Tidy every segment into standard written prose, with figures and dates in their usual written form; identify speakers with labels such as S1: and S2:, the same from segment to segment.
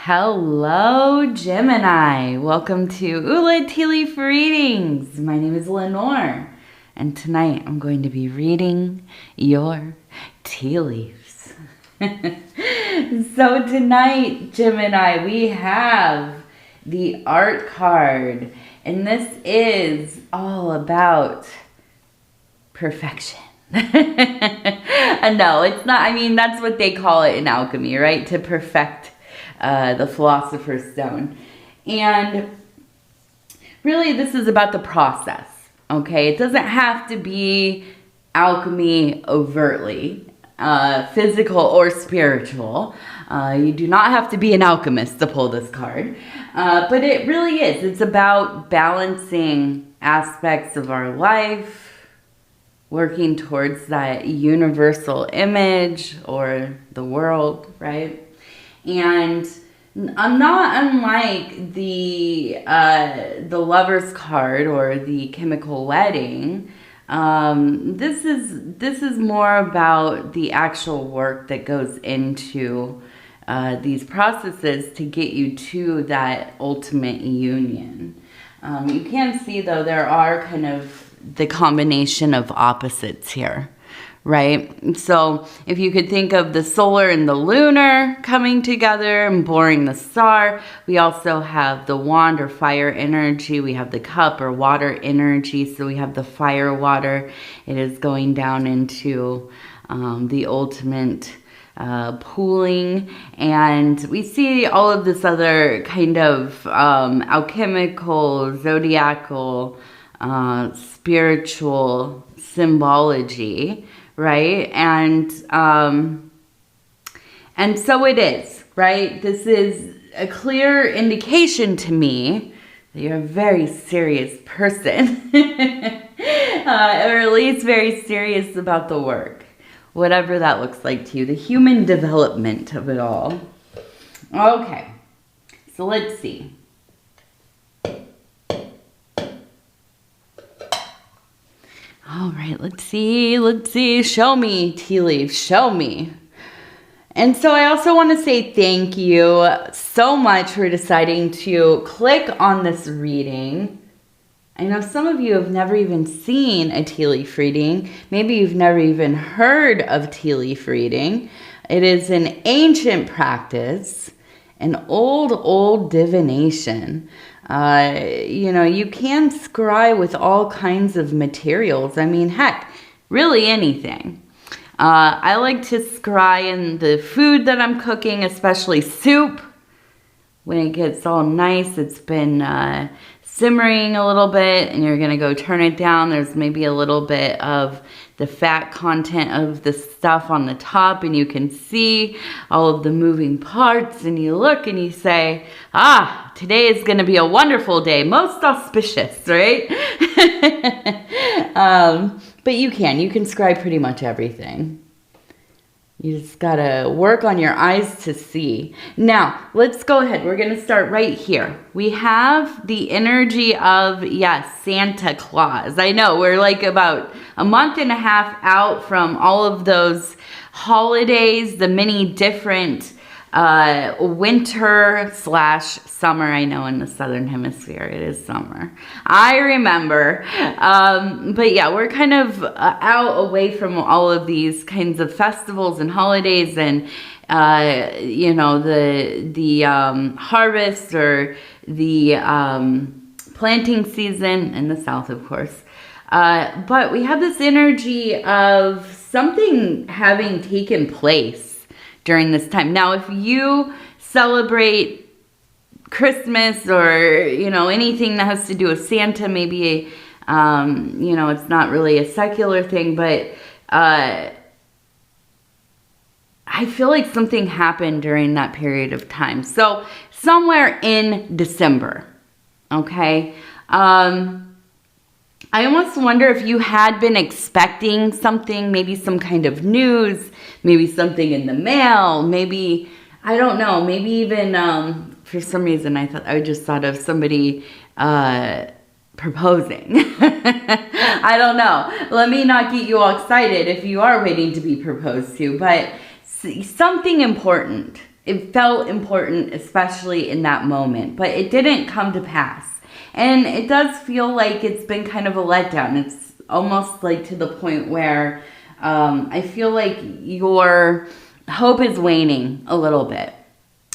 S1: Hello, Gemini. Welcome to Ula Tea Leaf Readings. My name is Lenor, and tonight I'm going to be reading your tea leaves. So tonight, Gemini, we have the art card, and this is all about perfection. No, it's not. I mean, that's what they call it in alchemy, right? To perfect the Philosopher's Stone. And really, this is about the process, okay? It doesn't have to be alchemy overtly, physical or spiritual. You do not have to be an alchemist to pull this card. But it really is. It's about balancing aspects of our life, working towards that universal image or the world, right? And I'm not unlike the Lover's card or the Chemical Wedding. This is more about the actual work that goes into these processes to get you to that ultimate union. You can see, though, there are kind of the combination of opposites here, right? So if you could think of the solar and the lunar coming together and boring the star, we also have the wand or fire energy. We have the cup or water energy. So we have the fire water. It is going down into the ultimate pooling, and we see all of this other kind of alchemical, zodiacal, spiritual symbology, right? And so it is, right? This is a clear indication to me that you're a very serious person, or at least very serious about the work, whatever that looks like to you, the human development of it all. Okay, so let's see. All right, let's see. Show me, tea leaves, show me. And so I also want to say thank you so much for deciding to click on this reading. I know some of you have never even seen a tea leaf reading. Maybe you've never even heard of tea leaf reading. It is an ancient practice, an old divination. You can scry with all kinds of materials. I mean, heck, really anything. I like to scry in the food that I'm cooking, especially soup. When it gets all nice, it's been simmering a little bit, and you're gonna go turn it down. There's maybe a little bit of the fat content of the stuff on the top, and you can see all of the moving parts, and you look and you say, today is gonna be a wonderful day, most auspicious, right? But you can scribe pretty much everything. You just gotta work on your eyes to see. Now, let's go ahead. We're gonna start right here. We have the energy of, yes, Santa Claus. I know, we're like about a month and a half out from all of those holidays, the many different winter/summer. I know in the Southern Hemisphere it is summer. I remember. But yeah, we're kind of out away from all of these kinds of festivals and holidays and, the harvest or the planting season in the South, of course. But we have this energy of something having taken place during this time. Now, if you celebrate Christmas or, anything that has to do with Santa, maybe, it's not really a secular thing, but I feel like something happened during that period of time. So somewhere in December, okay? I almost wonder if you had been expecting something, maybe some kind of news, maybe something in the mail, maybe, I don't know, maybe even, for some reason, I just thought of somebody proposing. I don't know. Let me not get you all excited if you are waiting to be proposed to, but something important it felt important, especially in that moment, but it didn't come to pass. And it does feel like it's been kind of a letdown. It's almost like to the point where I feel like your hope is waning a little bit.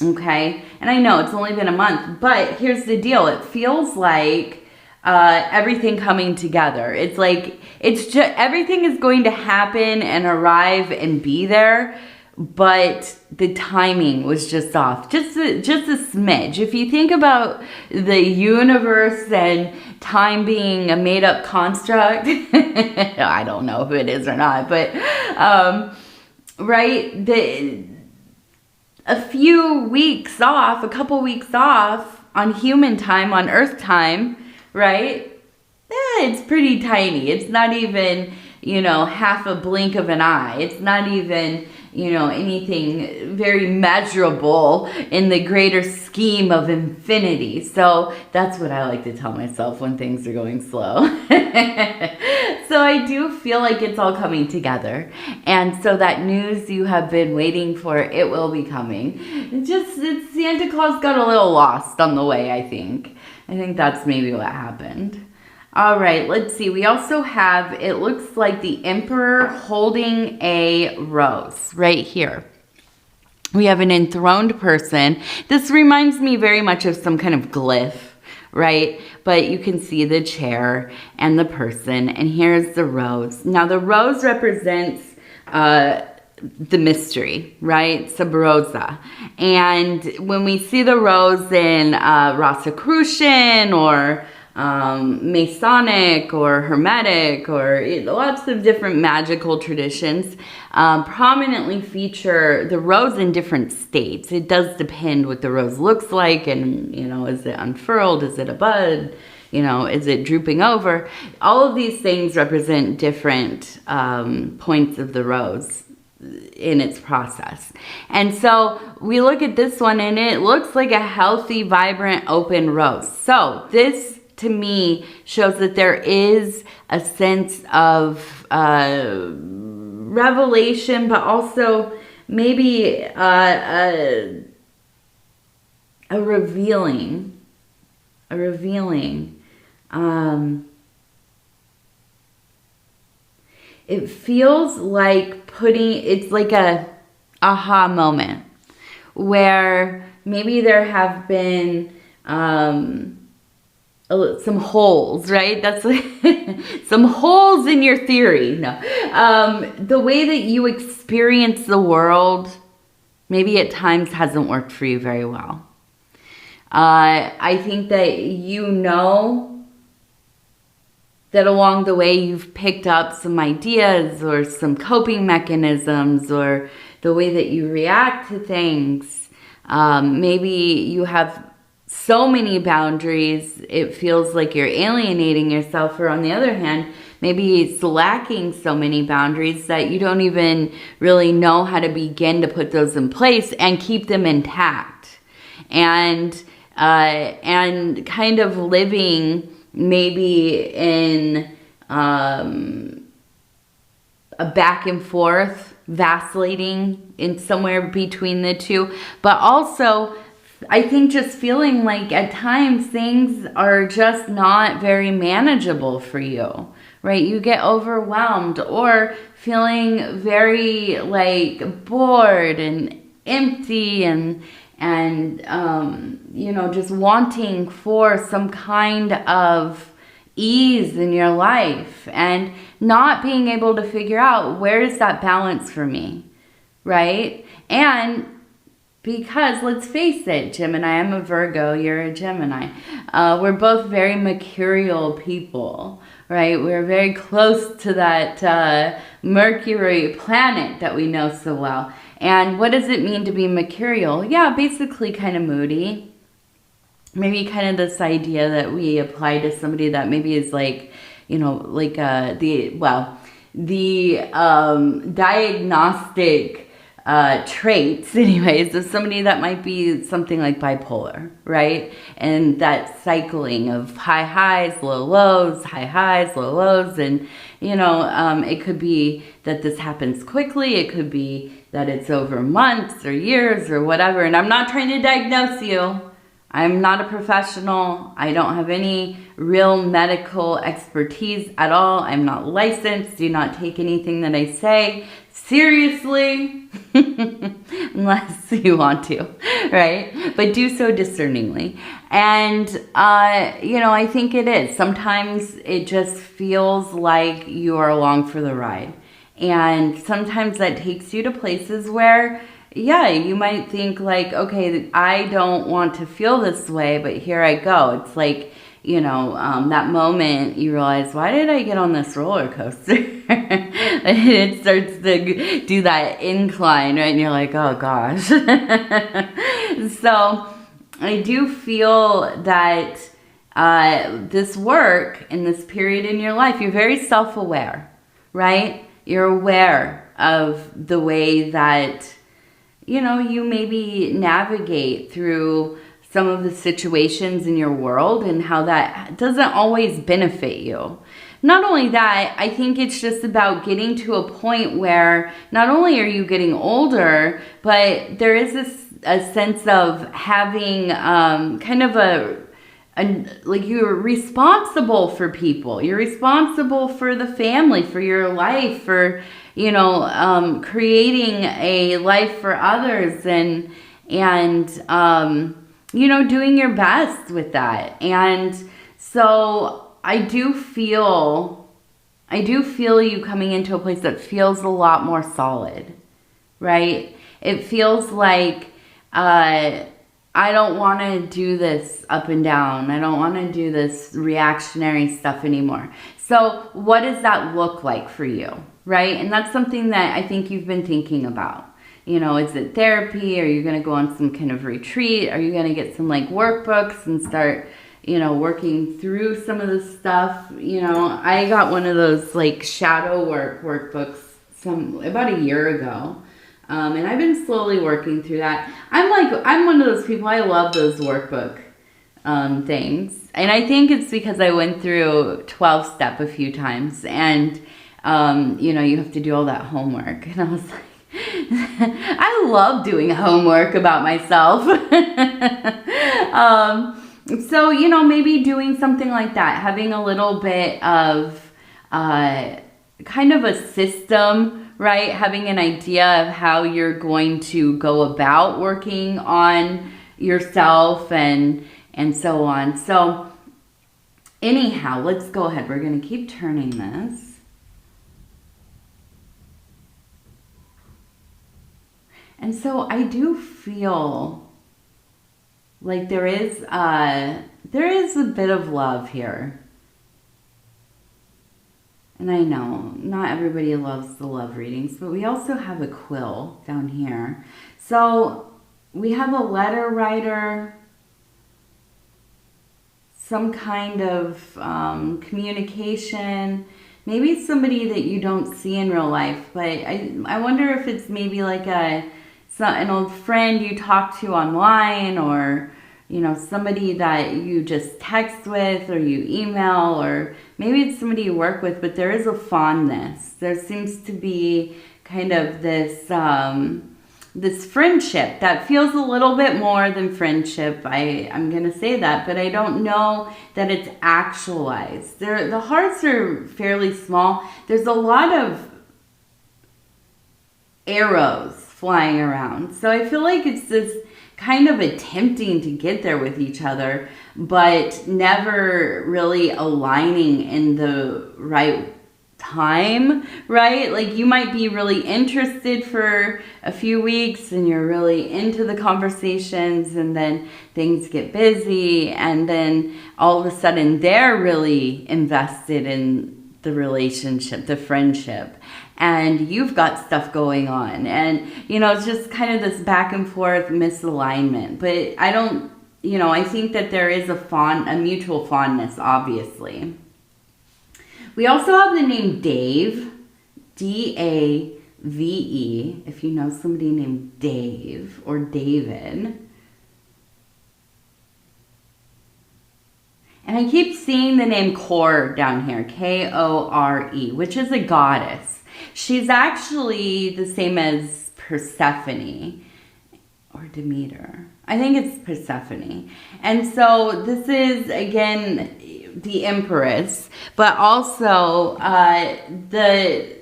S1: Okay? And I know it's only been a month, but here's the deal. It feels like everything coming together. It's like, it's just, everything is going to happen and arrive and be there, but the timing was just off, just a smidge. If you think about the universe and time being a made-up construct, I don't know if it is or not, but right, a few weeks off, a couple weeks off on human time, on Earth time, right? It's pretty tiny. It's not even, you know, half a blink of an eye. It's not even, you know, anything very measurable in the greater scheme of infinity. So that's what I like to tell myself when things are going slow. So I do feel like it's all coming together. And so that news you have been waiting for, it will be coming. Santa Claus got a little lost on the way, I think. I think that's maybe what happened. All right, let's see. We also have, it looks like the Emperor holding a rose right here. We have an enthroned person. This reminds me very much of some kind of glyph, right? But you can see the chair and the person, and here's the rose. Now, the rose represents the mystery, right? Sub rosa. And when we see the rose in Rosicrucian or Masonic or Hermetic or lots of different magical traditions prominently feature the rose in different states. It does depend what the rose looks like, and, you know, is it unfurled? Is it a bud? You know, is it drooping over? All of these things represent different points of the rose in its process. And so we look at this one and it looks like a healthy, vibrant, open rose. So this, to me, shows that there is a sense of revelation, but also maybe a revealing. It feels like it's like a aha moment where maybe there have been some holes, right? That's like some holes in your theory. No, the way that you experience the world maybe at times hasn't worked for you very well. I think that you know that along the way you've picked up some ideas or some coping mechanisms or the way that you react to things. Maybe you have so many boundaries, it feels like you're alienating yourself, or on the other hand, maybe it's lacking so many boundaries that you don't even really know how to begin to put those in place and keep them intact. And kind of living maybe in a back and forth, vacillating in somewhere between the two, but also I think just feeling like at times things are just not very manageable for you, right? You get overwhelmed or feeling very like bored and empty and you know, just wanting for some kind of ease in your life and not being able to figure out where is that balance for me, right? And because let's face it, Gemini, I'm a Virgo, you're a Gemini. We're both very mercurial people, right? We're very close to that Mercury planet that we know so well. And what does it mean to be mercurial? Yeah, basically kind of moody. Maybe kind of this idea that we apply to somebody that maybe is like, you know, like the diagnostic traits anyways of somebody that might be something like bipolar, right? And that cycling of high highs, low lows, high highs, low lows. And you know, it could be that this happens quickly, it could be that it's over months or years or whatever. And I'm not trying to diagnose you. I'm not a professional. I don't have any real medical expertise at all. I'm not licensed. Do not take anything that I say seriously, unless you want to, right? But do so discerningly. And, you know, I think it is. Sometimes it just feels like you are along for the ride. And sometimes that takes you to places where, yeah, you might think like, okay, I don't want to feel this way, but here I go. It's like, you know, that moment you realize, why did I get on this roller coaster? It starts to do that incline, right? And you're like, oh gosh. So I do feel that this work in this period in your life, you're very self-aware, right? You're aware of the way that, you know, you maybe navigate through some of the situations in your world and how that doesn't always benefit you. Not only that, I think it's just about getting to a point where not only are you getting older, but there is a sense of having kind of like you're responsible for people. You're responsible for the family, for your life, for, you know, creating a life for others and you know, doing your best with that. And so I do feel you coming into a place that feels a lot more solid, right? It feels like, I don't want to do this up and down. I don't want to do this reactionary stuff anymore. So what does that look like for you, right? And that's something that I think you've been thinking about. You know, is it therapy? Are you going to go on some kind of retreat? Are you going to get some like workbooks and start, you know, working through some of the stuff? You know, I got one of those like shadow workbooks about a year ago. And I've been slowly working through that. I'm one of those people, I love those workbook things. And I think it's because I went through 12-step a few times. And, you know, you have to do all that homework. And I was like, I love doing homework about myself. So, you know, maybe doing something like that, having a little bit of kind of a system, right? Having an idea of how you're going to go about working on yourself and so on. So anyhow, let's go ahead. We're going to keep turning this. And so I do feel like there is a bit of love here. And I know not everybody loves the love readings, but we also have a quill down here. So we have a letter writer, some kind of communication, maybe somebody that you don't see in real life, but I wonder if it's maybe like an old friend you talk to online, or, you know, somebody that you just text with or you email, or maybe it's somebody you work with, but there is a fondness. There seems to be kind of this this friendship that feels a little bit more than friendship. I'm going to say that, but I don't know that it's actualized. The hearts are fairly small. There's a lot of arrows flying around. So I feel like it's this kind of attempting to get there with each other, but never really aligning in the right time, right? Like you might be really interested for a few weeks and you're really into the conversations, and then things get busy, and then all of a sudden they're really invested in the relationship, the friendship, and you've got stuff going on, and you know, it's just kind of this back and forth misalignment. But I don't, you know, I think that there is a mutual fondness, obviously. We also have the name Dave, D-A-V-E, if you know somebody named Dave or David. And I keep seeing the name Kore down here, K-O-R-E, which is a goddess. She's actually the same as Persephone or Demeter. I think it's Persephone. And so this is, again, the Empress, but also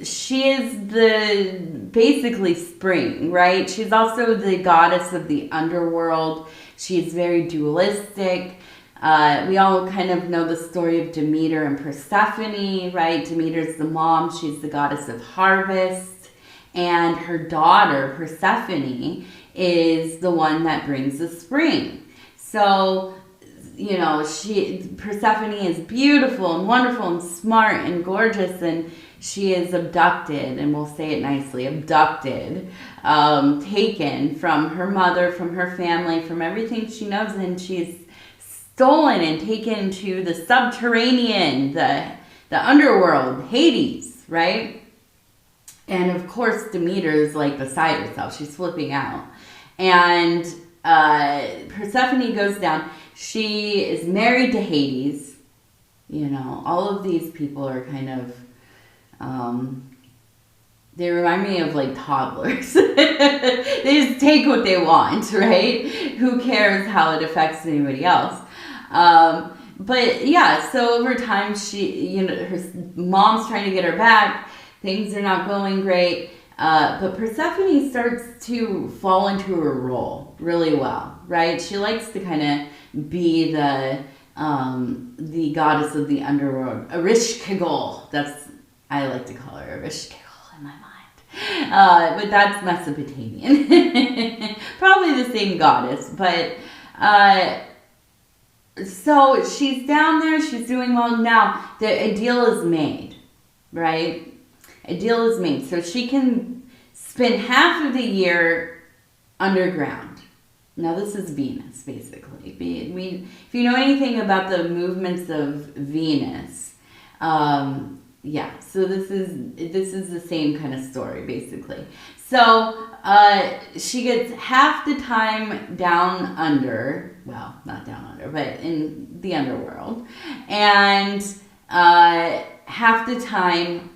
S1: she is the basically spring, right? She's also the goddess of the underworld. She's very dualistic. We all kind of know the story of Demeter and Persephone, right? Demeter's the mom. She's the goddess of harvest. And her daughter, Persephone, is the one that brings the spring. So, you know, Persephone is beautiful and wonderful and smart and gorgeous, and she is abducted, and we'll say it nicely, abducted, taken from her mother, from her family, from everything she knows, and she's stolen and taken to the subterranean, the underworld, Hades, right? And of course, Demeter is like beside herself. She's flipping out. And Persephone goes down. She is married to Hades. You know, all of these people are kind of, they remind me of like toddlers. They just take what they want, right? Who cares how it affects anybody else? But yeah, so over time, her mom's trying to get her back. Things are not going great. But Persephone starts to fall into her role really well, right? She likes to kind of be the goddess of the underworld, Ereshkigal. I like to call her Ereshkigal in my mind. But that's Mesopotamian. Probably the same goddess, but so she's down there, she's doing well. Now, a deal is made, right? A deal is made. So she can spend half of the year underground. Now, this is Venus, basically. If you know anything about the movements of Venus, yeah, so this is the same kind of story, basically. So she gets half the time down under, well, not down under, but in the underworld, and half the time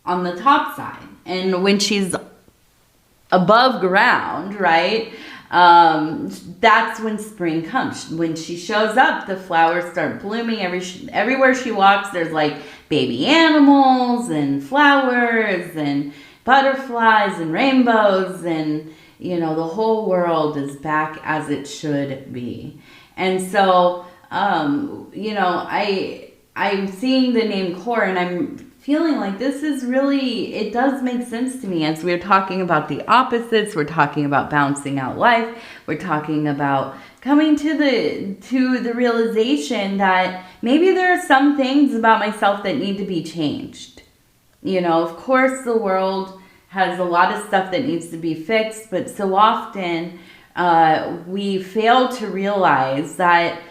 S1: on the top side. And when she's above ground, right, that's when spring comes. When she shows up, the flowers start blooming. Everywhere she walks, there's like baby animals and flowers and butterflies and rainbows, and you know, the whole world is back as it should be. And so you know, I'm seeing the name core, and I'm feeling like this is really, it does make sense to me. As we're talking about the opposites, we're talking about balancing out life, we're talking about coming to the realization that maybe there are some things about myself that need to be changed. You know, of course, the world has a lot of stuff that needs to be fixed, but so often we fail to realize that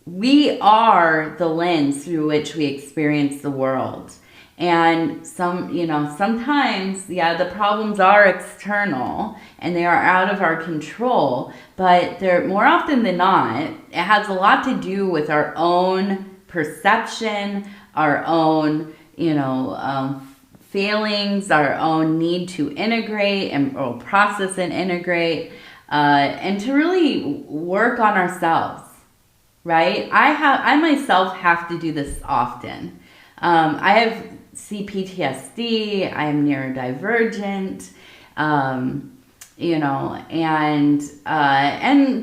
S1: we are the lens through which we experience the world. And sometimes, yeah, the problems are external and they are out of our control, but they're more often than not, it has a lot to do with our own perception, our own, failings, our own need to integrate or process and integrate, and to really work on ourselves, right? I myself have to do this often. I have CPTSD, I am neurodivergent, and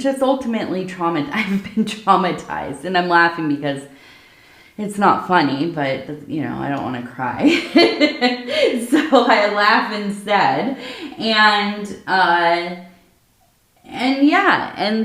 S1: just ultimately I've been traumatized, and I'm laughing because it's not funny, but I don't want to cry. So I laugh instead. And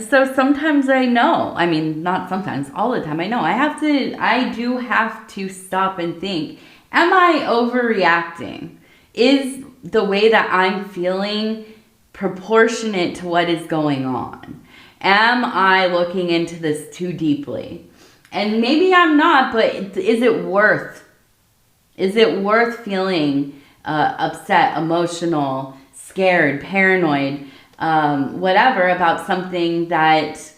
S1: so sometimes I know, not sometimes, all the time I know, I do have to stop and think, am I overreacting? Is the way that I'm feeling proportionate to what is going on? Am I looking into this too deeply? And maybe I'm not, but is it worth feeling upset, emotional, scared, paranoid, whatever, about something that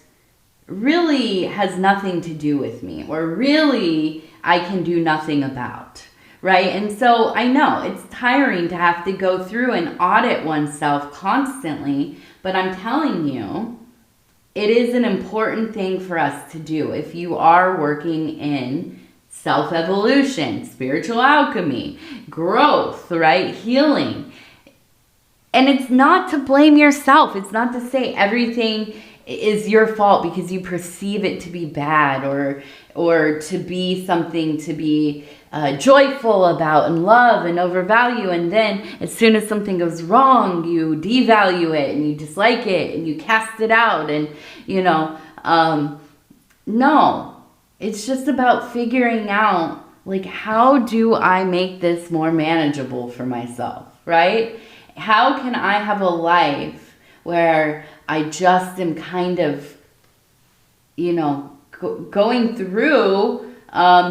S1: really has nothing to do with me, or really I can do nothing about, right? And so I know it's tiring to have to go through and audit oneself constantly, but I'm telling you, it is an important thing for us to do if you are working in self-evolution, spiritual alchemy, growth, right? Healing. And it's not to blame yourself. It's not to say everything is your fault because you perceive it to be bad or to be something to be joyful about and love and overvalue. And then as soon as something goes wrong, you devalue it and you dislike it and you cast it out. And, no, it's just about figuring out, like, how do I make this more manageable for myself, right? How can I have a life where I just am kind of, going through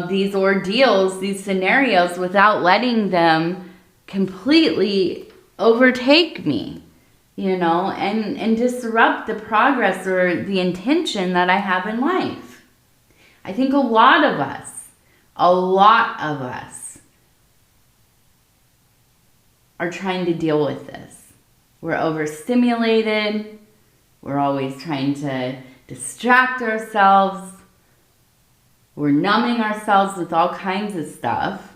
S1: these ordeals, these scenarios without letting them completely overtake me, and disrupt the progress or the intention that I have in life. I think a lot of us are trying to deal with this. We're overstimulated. We're always trying to distract ourselves. We're numbing ourselves with all kinds of stuff.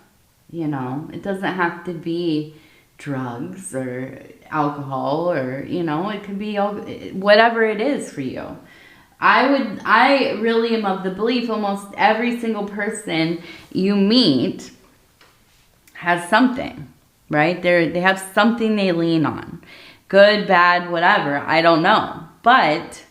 S1: It doesn't have to be drugs or alcohol or, it could be whatever it is for you. I really am of the belief almost every single person you meet has something, right? They have something they lean on. Good, bad, whatever, I don't know. But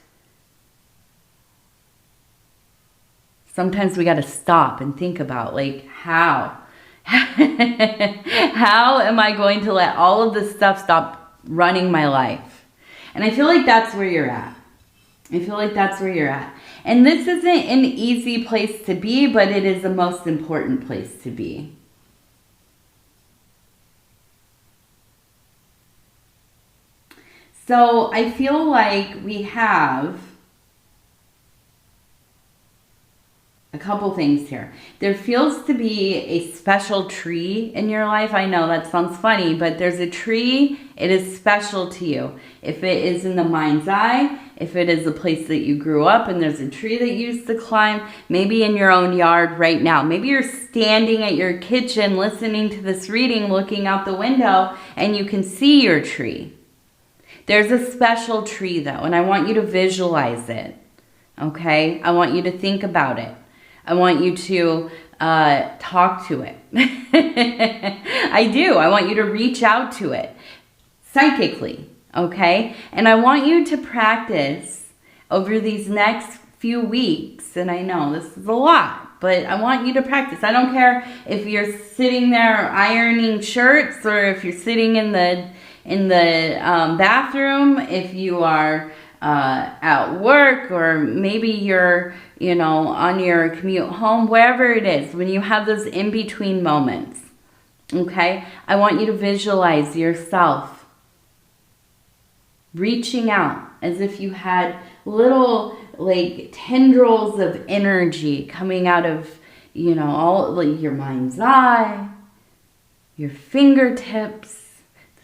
S1: sometimes we got to stop and think about, like, how am I going to let all of this stuff stop running my life? And I feel like that's where you're at. And this isn't an easy place to be, but it is the most important place to be. So I feel like we have a couple things here. There feels to be a special tree in your life. I know that sounds funny, but there's a tree. It is special to you. If it is in the mind's eye, if it is a place that you grew up and there's a tree that you used to climb, maybe in your own yard right now. Maybe you're standing at your kitchen listening to this reading, looking out the window, and you can see your tree. There's a special tree though, and I want you to visualize it, okay? I want you to think about it. I want you to talk to it. I do. I want you to reach out to it psychically, okay? And I want you to practice over these next few weeks, and I know this is a lot, but I want you to practice. I don't care if you're sitting there ironing shirts or if you're sitting in the bathroom, if you are at work, or maybe you're, on your commute home, wherever it is, when you have those in-between moments, okay? I want you to visualize yourself reaching out as if you had little, like, tendrils of energy coming out of, all, like, your mind's eye, your fingertips,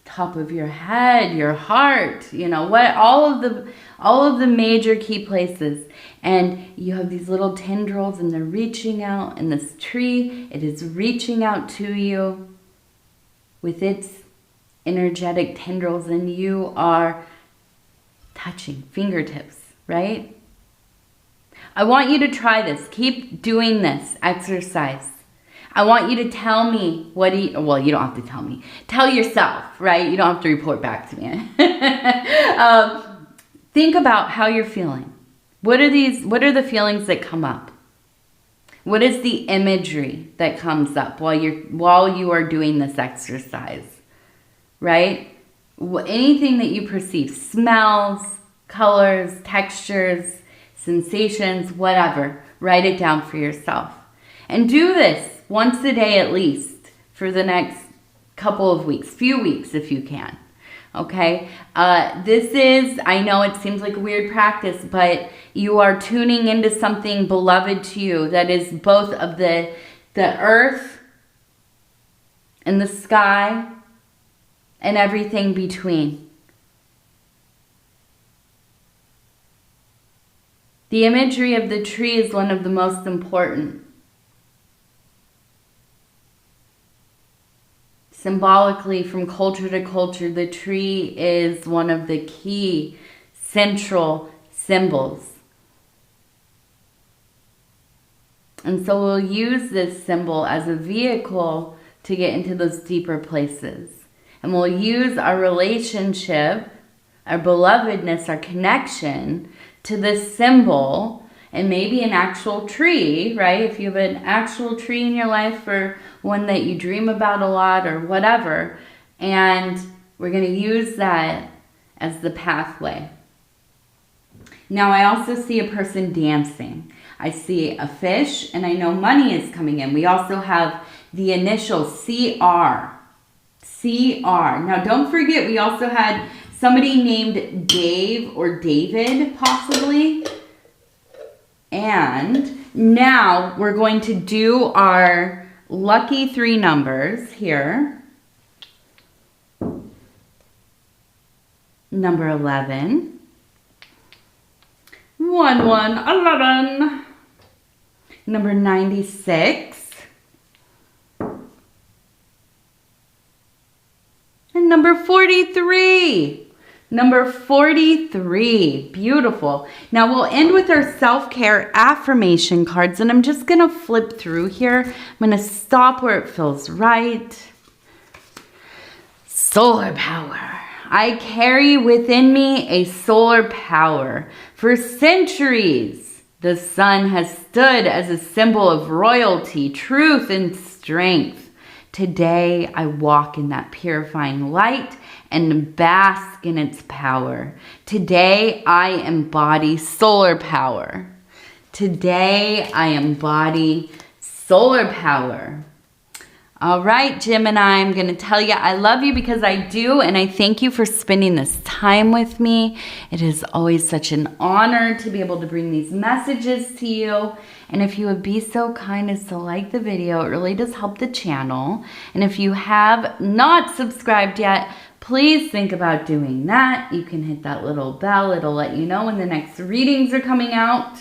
S1: top of your head, your heart, all of the major key places. And you have these little tendrils and they're reaching out, and this tree, it is reaching out to you with its energetic tendrils, and you are touching fingertips, right? I want you to try this. Keep doing this exercise. I want you to tell me you don't have to tell me. Tell yourself, right? You don't have to report back to me. Think about how you're feeling. What are the feelings that come up? What is the imagery that comes up while you are doing this exercise? Right? Anything that you perceive, smells, colors, textures, sensations, whatever, write it down for yourself. And do this once a day at least for the next couple of weeks, few weeks if you can, okay? This is, I know it seems like a weird practice, but you are tuning into something beloved to you that is both of the earth and the sky and everything between. The imagery of the tree is one of the most important. Symbolically, from culture to culture, the tree is one of the key central symbols. And so we'll use this symbol as a vehicle to get into those deeper places. And we'll use our relationship, our belovedness, our connection to this symbol, and maybe an actual tree, right? If you have an actual tree in your life, or one that you dream about a lot or whatever. And we're going to use that as the pathway. Now, I also see a person dancing. I see a fish, and I know money is coming in. We also have the initial CR. CR. Now, don't forget, we also had somebody named Dave or David, possibly. And now we're going to do our lucky 3 numbers here. Number 11. 11. Number 96. And number 43. Number 43. Beautiful. Now we'll end with our self-care affirmation cards, and I'm just going to flip through here. I'm going to stop where it feels right. Solar power. I carry within me a solar power. For centuries, the sun has stood as a symbol of royalty, truth, and strength. Today, I walk in that purifying light and bask in its power. Today, I embody solar power. Today, I embody solar power. All right, Gemini, I'm going to tell you I love you because I do, and I thank you for spending this time with me. It is always such an honor to be able to bring these messages to you. And if you would be so kind as to like the video, it really does help the channel. And if you have not subscribed yet, please think about doing that. You can hit that little bell. It'll let you know when the next readings are coming out.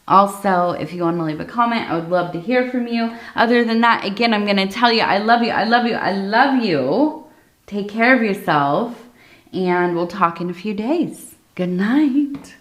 S1: Also, if you want to leave a comment, I would love to hear from you. Other than that, again, I'm going to tell you I love you, I love you, I love you. Take care of yourself, and we'll talk in a few days. Good night.